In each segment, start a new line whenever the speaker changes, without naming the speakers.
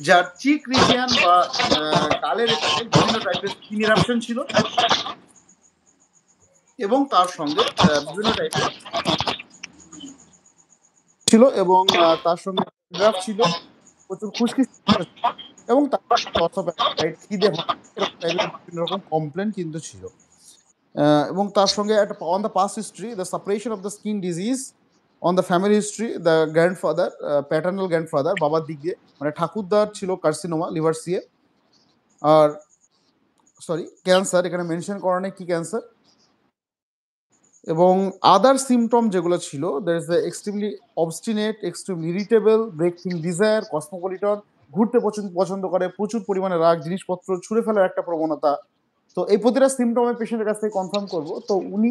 যার চিক রিজিয়ন বা গালের এখানে বিভিন্ন টাইপের স্কিন ইরাপশন ছিল এবং তার সঙ্গে বিভিন্ন টাইপের ছিল এবং তার সঙ্গে ড্রাফ ছিল, প্রচুর খুশকি এবং তার লস অফ অ্যাপিটাইট, খিদে হয়, এরকম টাইপের বিভিন্ন রকম কমপ্লেন কিন্তু ছিল। এবং তার সঙ্গে একটা on the past history, the separation of the skin disease on the family history, the grandfather, paternal grandfather, বাবার দিক দিয়ে মানে ঠাকুরদার ছিল কার্সিনোমা লিভার সিয়ে, আর সরি ক্যান্সার, এখানে মেনশন করা নেই কি ক্যান্সার, এবং আদার সিমটম যেগুলো ছিল, there is the extremely obstinate, extremely irritable, breaking desire, cosmopolitan, ঘুরতে পছন্দ করে, প্রচুর পরিমাণে রাগ, জিনিসপত্র ছুঁড়ে ফেলার একটা প্রবণতা। তো এই প্রতিটা সিমটমে পেশেন্টের কাছ থেকে কনফার্ম করব তো উনি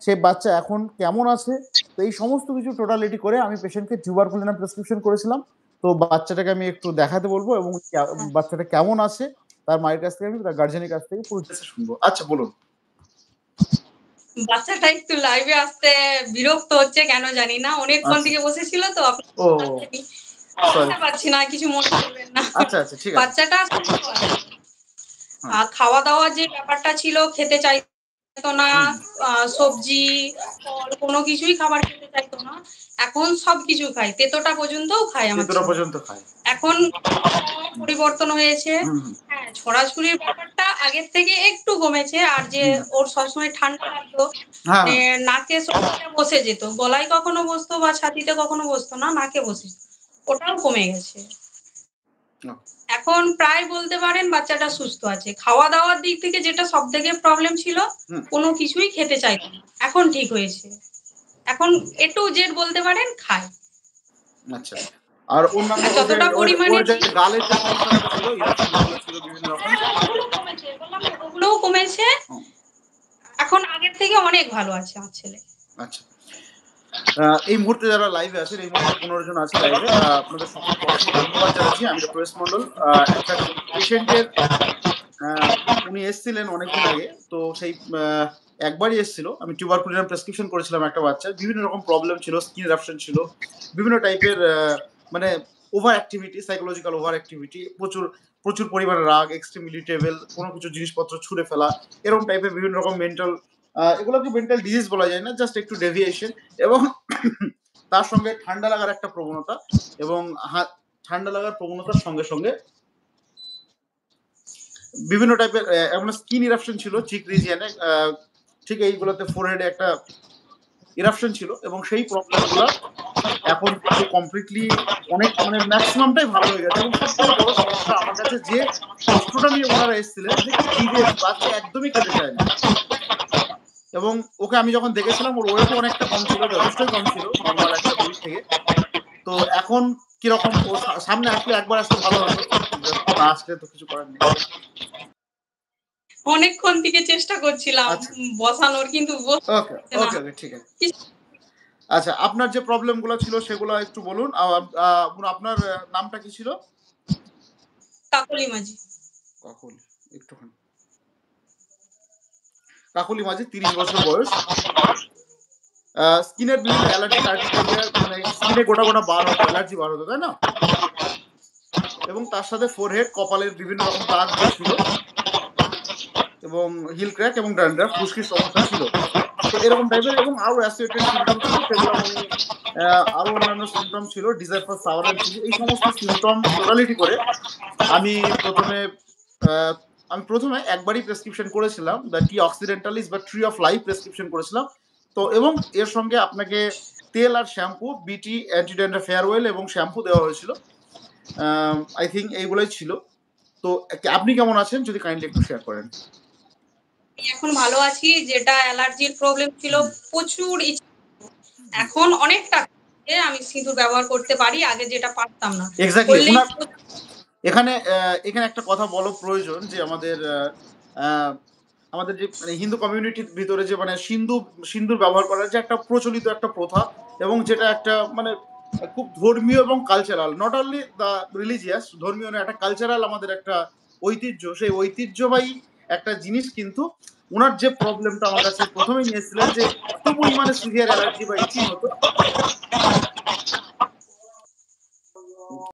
সে বাচ্চা এখন কেমন আছে। তো এই সমস্ত কিছু টোটালিটি করে আমি পেশেন্টকে টিউবারকুলিনাম প্রেসক্রিপশন করেছিলাম। তো বাচ্চাটাকে আমি একটু দেখাতে বলবো এবং বাচ্চাটা কেমন আছে তার মায়ের কাছ থেকে আমি তার গার্জেনের কাছ থেকে পুরো শুনবো। আচ্ছা বলুন।
বাচ্চাটা একটু লাইভে আসতে বিরক্ত হচ্ছে কেন জানি না, অনেকক্ষণ থেকে বসেছিল তো বুঝতে পারছি না, কিছু মনে করবেন না।
আচ্ছা আচ্ছা ঠিক আছে।
বাচ্চাটা খাওয়া দাওয়ার যে ব্যাপারটা ছিল, খেতে চাইতো না, সবজি ফল কোনো কিছুই খাবার খেতে চাইতো না। এখন সবকিছু খায়, তেতোটা পর্যন্তও খায় আমার ছেলে। এখন পরিবর্তন হয়েছে। হ্যাঁ, ছড়াছড়ির ব্যাপারটা আগের থেকে একটু কমেছে। আর যে ওর সবসময় ঠান্ডা লাগতো, নাকে বসে যেত, গলায় কখনো বসতো বা ছাতিতে কখনো বসতো না, নাকে বসে, ওটাও কমে গেছে। এখন প্রায় বলতে পারেন বাচ্চাটা সুস্থ আছে। খাওয়া দাওয়ার দিক থেকে যেটা সব থেকে প্রবলেম ছিল, কোনো কিছুই খেতে চাইতো না, এখন ঠিক হয়েছে। এখন একটু জেড বলতে পারেন খায়।
আচ্ছা, আর অন্যান্য
যতটা পরিমাণে
গালের যে সমস্যাটা ছিল, ইরাপশনগুলো ছিল বিভিন্ন রকম,
ওগুলোও কমেছে। এখন আগের থেকে অনেক ভালো আছে আমার ছেলে।
আচ্ছা, এই মুহূর্তে যারা লাইভে আছেন, এই মুহূর্তে 15 জন আছে লাইভে, আপনাদের সকলকে অসংখ্য ধন্যবাদ জানাচ্ছি। আমি প্রয়েস মন্ডল। একটা পেশেন্টের উনি এসেছিলেন অনেকদিন আগে, তো সেই একবারই এসেছিল। আমি টিউবারকুলিনাম প্রেসক্রিপশন করেছিলাম একটা বাচ্চার, বিভিন্ন রকম প্রবলেম ছিল, স্কিন ইরাপশন ছিল, বিভিন্ন টাইপের মানে over activity, psychological over activity, প্রচুর পরিমাণে রাগ, এক্সট্রিম ইরিটেবল, কোনো কিছু জিনিসপত্র ছুঁড়ে ফেলা, এরকম টাইপের বিভিন্ন রকম মেন্টাল, এগুলোকে মেন্টাল ডিজিজ বলা যায় না, জাস্ট একটু ডেভিয়েশন, এবং তার সঙ্গে ঠান্ডা লাগার একটা প্রবণতা, এবং ঠান্ডা লাগার প্রবণতার সঙ্গে সঙ্গে বিভিন্ন টাইপের এমন স্কিন ইরাপশন ছিল চিক রিজিয়নে, ঠিক এইগুলোতে ফোরহেডে একটা ইরাপশন ছিল, এবং সেই প্রবলেমগুলো এখন কিন্তু কমপ্লিটলি অনেক মানে ম্যাক্সিমামটাই ভালো হয়ে গেছে। এবং সবথেকে বড় সমস্যা আমার কাছে যে কষ্টটা নিয়ে ওনারা এসেছিলেন, যে খিদে বাচ্চা একদমই খেতে চায় না, এবং ওকে আমি যখন দেখেছিলাম ওর ওয়েটও অনেকটা কম ছিল, যথেষ্টই কম ছিল নর্মাল একটা ওয়েট থেকে। তো এখন কিরকম, ও সামনে আসলে একবার আসলে ভালো হতো, না আসলে তো কিছু করার নেই।
অনেকক্ষণ থেকে চেষ্টা করছিলাম বসানোর, কিন্তু
ওকে ওকে ঠিক আছে। আচ্ছা, আপনার যে প্রবলেমগুলো ছিল সেগুলো একটু বলুন। আপনার নামটা কি ছিল?
কাকলি মাঝি।
একটুখানি কাকলি মাঝি, 30 বছর বয়স। স্কিনের বিভিন্ন অ্যালার্জি টার্টিকারিয়া, মানে স্কিনে গোটা বার হতো, অ্যালার্জি বার হতো, তাই না? এবং তার সাথে ফোরহেড, কপালের বিভিন্ন রকম দাগ ছিল, এবং হিল ক্র্যাক এবং ড্যান্ড্রাফ, খুশকির সমস্যা ছিল। তো এরকম টাইপের, এবং আরো অ্যাসোসিয়েটেড সিমটম ছিল, সেগুলো উনি আরো অন্যান্য সিমটম ছিল, desire for sour and chilli, এই সমস্ত সিমটম টোটালিটি করে আমি প্রথমে একবারই প্রেসক্রিপশন করেছিলাম, দ্য টি অক্সিডেন্টালিস বা ট্রি অফ লাইফ প্রেসক্রিপশন করেছিলাম। তো এবং এর সঙ্গে আপনাকে তেল আর শ্যাম্পু, বিটি অ্যান্টি ফেয়ার অয়েল এবং শ্যাম্পু দেওয়া হয়েছিল। আই থিঙ্ক এইগুলোই ছিল। তো আপনি কেমন আছেন যদি কাইন্ডলি একটু শেয়ার করেন।
এখন ভালো আছি। যেটা অ্যালার্জির প্রবলেম ছিল, প্রচুর এখন অনেকটা আমি সিঁদুর ব্যবহার করতে পারি, আগে যেটা পারতাম না।
এক্স্যাক্টলি। এখানে একটা কথা বলা প্রয়োজন, যে আমাদের যে মানে হিন্দু কমিউনিটির ভিতরে যে মানে সিন্দুর ব্যবহার করার যে একটা প্রচলিত একটা প্রথা, এবং যেটা একটা মানে খুব ধর্মীয় এবং cultural, not only the religious, ধর্মীয় না, একটা কালচারাল আমাদের একটা ঐতিহ্য, সেই ঐতিহ্যবাহী একটা জিনিস। কিন্তু ওনার যে প্রবলেমটা আমার কাছে প্রথমেই নিয়েছিলেন, যে এত পরিমাণে সিভিয়ার অ্যালার্জি বা ইচিং হতো,